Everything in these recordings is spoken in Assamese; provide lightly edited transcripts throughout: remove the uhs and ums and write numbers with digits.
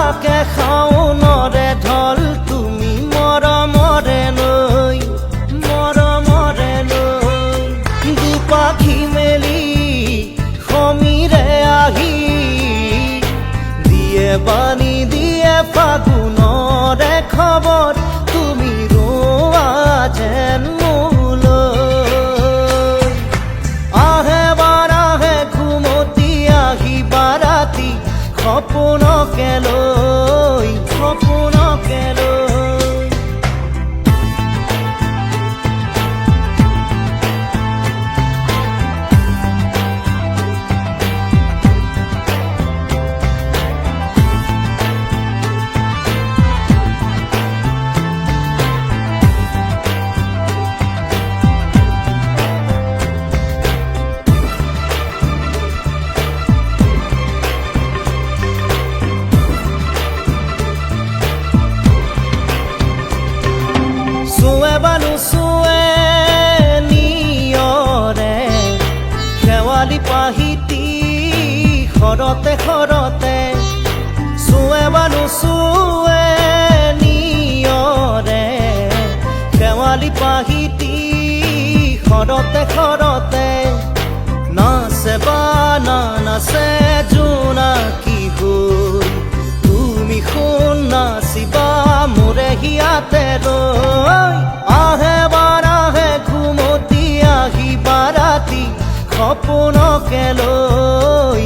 থাকে শাওনৰে ঢল তুমি মৰমৰে লৈ দুপাখি মেলি সমীৰে আহি দিয়ে বাণী দিয়ে ফাগুনৰে খবৰ তুমি ৰোৱা যেন মোলৈ আহে বাৰাহে ঘুমতি আহি বাৰাতি সপোনকে লৈ পাহিতি খৰতে চুৱে বা নুচুৱে নিয়ৰে শেৱালি পাহিতি খৰতে নাচে বা নাচে জোনাকী হৈ তুমি শুন নাচিবা মোৰে হিয়াতে ৰৈ আহে বাৰাহে ঘুমতি আহি বাৰাতি সপোনকে লৈ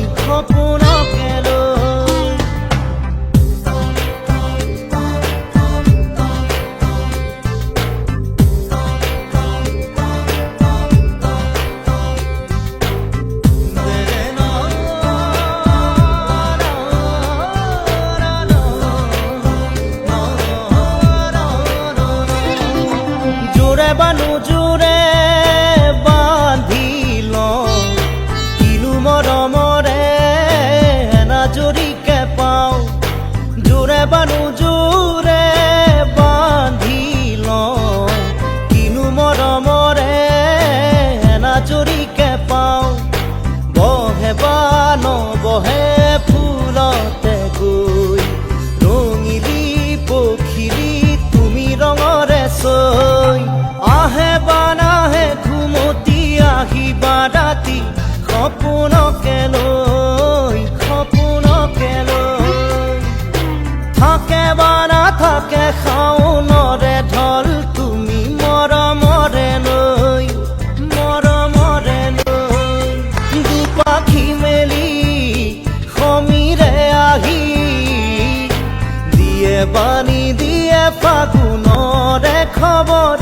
জোৰে বা নোজোৰে বান্ধি লওঁ কিনো মৰমৰে এনাজৰীকে পাওঁ জোৰে বা নোজোৰে বান্ধি লওঁ কিনো মৰমৰে এনাজৰীকে পাওঁ বহে বা নবহে ফুলতে গৈ ৰঙিলি পখিলি তুমি ৰঙৰে চৈ আহে বানাহে ঘুমতি আহি বাৰাতি সপোনকে লৈ থাকে বা নাথাকে শাওনৰে ঢল তুমি মৰমৰে লৈ দুপাখি মেলি সমীৰে আহি দিয়ে বাণী দিয়ে ফাগুনৰে খবৰ